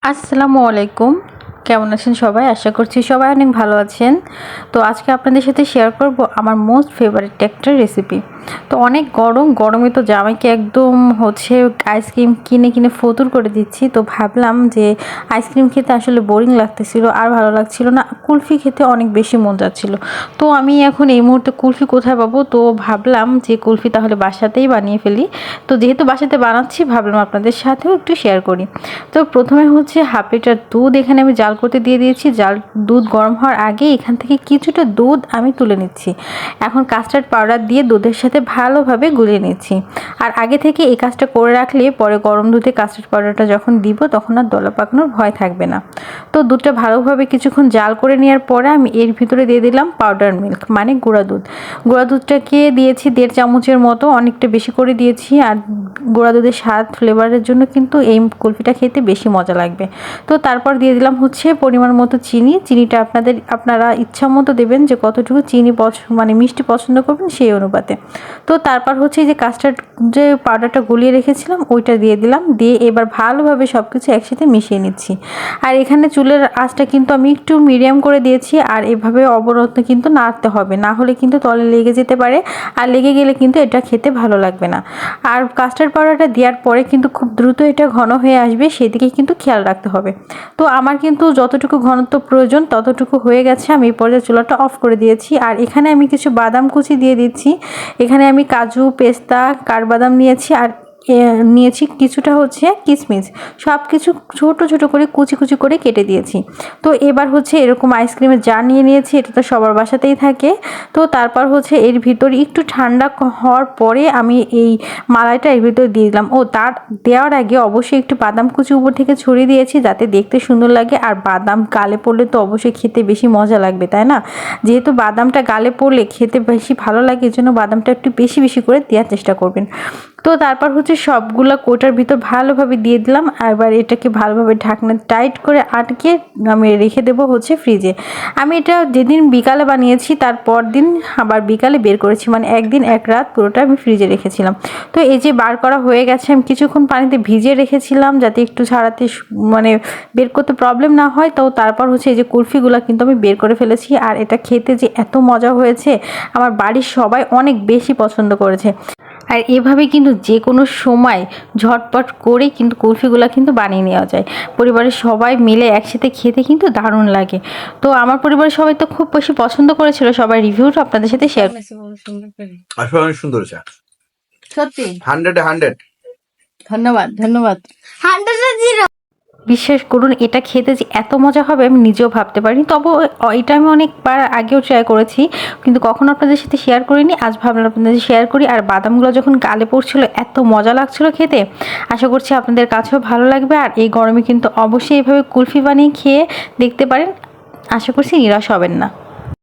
আসসালামু আলাইকুম। কেমন আছেন সবাই? আশা করছি সবাই অনেক ভালো আছেন। তো আজকে আপনাদের সাথে শেয়ার করব আমার মোস্ট ফেভারিট একটা রেসিপি। তো অনেক গরমে তো জামাইকে একদম আইসক্রিম কিনে কিনে ফতুর করে দিচ্ছি। তো ভাবলাম যে আইসক্রিম খেতে আসলে বোরিং লাগতেছিল আর ভালো লাগছিল না। কুলফি খেতে অনেক বেশি মন যাচ্ছিল। তো আমি এখন এই মুহূর্তে কুলফি কোথায় পাবো? তো ভাবলাম যে কুলফি তাহলে বাসাতেই বানিয়ে ফেলি। তো যেহেতু বাসাতে বানাচ্ছি ভাবলাম আপনাদের সাথেও একটু শেয়ার করি। তো প্রথমে হাফ লিটার দুধ এখানে আমি জাল করতে দিয়ে দিয়েছি। দুধ গরম হওয়ার আগে এখান থেকে কিছুটা দুধ আমি তুলে নিচ্ছি। এখন কাস্টার্ড পাউডার দিয়ে দুধের সাথে ভালোভাবে গুলিয়ে নিচ্ছি। আর আগে থেকে এই কাজটা করে রাখলে পরে গরম দুধে কাস্টার্ড পাউডারটা যখন দিব তখন আর দলা পাকানোর ভয় থাকবে না। তো দুধটা ভালোভাবে কিছুক্ষণ জাল করে নেওয়ার পরে আমি এর ভিতরে দিয়ে দিলাম পাউডার মিল্ক মানে গুঁড়া দুধ। গুঁড়া দুধটাকে দিয়েছি 1.5 চামচের মতো, অনেকটা বেশি করে দিয়েছি। আর গুঁড়া দুধের স্বাদ ফ্লেভারের জন্য কিন্তু এই কুলফিটা খেতে বেশি মজা লাগবে। তো তারপর দিয়ে দিলাম পরিমাণ মতো চিনিটা আপনারা ইচ্ছা মতো দেবেন যে কতটুকু চিনি মানে মিষ্টি পছন্দ করবেন সেই অনুপাতে। তো তারপর এই যে কাস্টার্ড যে পাউডারটা গুলিয়ে রেখেছিলাম ওইটা দিয়ে দিলাম, দিয়ে এবার ভালোভাবে সব কিছু একসাথে মিশিয়ে নিচ্ছি। আর এখানে চুলের আঁচটা কিন্তু আমি একটু মিডিয়াম করে দিয়েছি। আর এভাবে অবরত কিন্তু নাড়তে হবে, না হলে কিন্তু তলে লেগে যেতে পারে, আর লেগে গেলে কিন্তু এটা খেতে ভালো লাগবে না। আর কাস্টার্ড পাউডারটা দেওয়ার পরে কিন্তু খুব দ্রুত এটা ঘন হয়ে আসবে, সেদিকে কিন্তু খেয়াল রাখতে হবে। তো আমার কিন্তু যতটুকু ঘনত্ব প্রয়োজন ততটুকু হয়ে গেছে। আমি এই পর্যায়ে চুলাটা অফ করে দিয়েছি। আর এখানে আমি কিছু বাদাম কুচি দিয়ে দিচ্ছি। এখানে আমি কাজু, পেস্তা, কাঠবাদাম নিয়েছি আর নিয়েছি কিছুটা কিশমিশ। সব কিছু ছোট ছোট করে কুচি কুচি করে কেটে দিয়েছি। তো এবার এরকম আইসক্রিমের জার নিয়ে নিয়েছি, এটা তো সবার বাসাতেই থাকে। তো তারপর এর ভিতরে একটু ঠান্ডা হওয়ার পরে আমি এই মালাইটা এর ভিতরে দিয়ে দিলাম। তার দেওয়ার আগে অবশ্যই একটু বাদাম কুচি উপর থেকে ছড়িয়ে দিয়েছি যাতে দেখতে সুন্দর লাগে। আর বাদাম গালে পড়লে তো অবশ্যই খেতে বেশি মজা লাগবে, তাই না? যেহেতু বাদামটা গালে পড়লে খেতে বেশি ভালো লাগে, এই জন্য বাদামটা একটু বেশি বেশি করে দেওয়ার চেষ্টা করবেন। তো তারপর সবগুলা কোটার ভিতর ভালোভাবে দিয়ে দিলাম। এবার এটাকে ভালোভাবে ঢাকনা টাইট করে আটকে আমি রেখে দেবো ফ্রিজে। আমি এটা যেদিন বিকালে বানিয়েছি তারপর দিন আবার বিকালে বের করেছি, মানে একদিন এক রাত পুরোটা আমি ফ্রিজে রেখেছিলাম। তো এই যে বার করা হয়ে গেছে, আমি কিছুক্ষণ পানিতে ভিজিয়ে রেখেছিলাম যাতে একটু ছাড়াতে মানে বের করতে প্রবলেম না হয়। তো তারপর এই যে কুলফিগুলো কিন্তু আমি বের করে ফেলেছি। আর এটা খেতে যে এত মজা হয়েছে, আমার বাড়ির সবাই অনেক বেশি পছন্দ করেছে। আর এভাবে কিন্তু যে কোনো সময় ঝটপট করে কিন্তু কুলফিগুলো কিন্তু বানিয়ে নেওয়া যায়। পরিবারের সবাই মিলে একসাথে খেতে কিন্তু দারুণ লাগে। তো আমার পরিবারের সবাই তো খুব বেশি পছন্দ করেছিল, সবাই রিভিউটা আপনাদের সাথে শেয়ার। আসলে অনেক সুন্দর চা, সত্যি 100 ধন্যবাদ ধন্যবাদ। বিশ্বাস করুন, এটা খেতে যে এত মজা হবে আমি নিজেও ভাবতে পারিনি। তবে এটা আমি অনেকবার আগেও ট্রাই করেছি, কিন্তু কখনো আপনাদের সাথে শেয়ার করিনি। আজ ভাবলাম আপনাদের শেয়ার করি। আর বাদামগুলো যখন গালে পড়ছিল এত মজা লাগছিল খেতে। আশা করছি আপনাদের কাছেও ভালো লাগবে। আর এই গরমে কিন্তু অবশ্যই এভাবে কুলফি বানিয়ে খেয়ে দেখতে পারেন। আশা করছি নিরাশ হবেন না।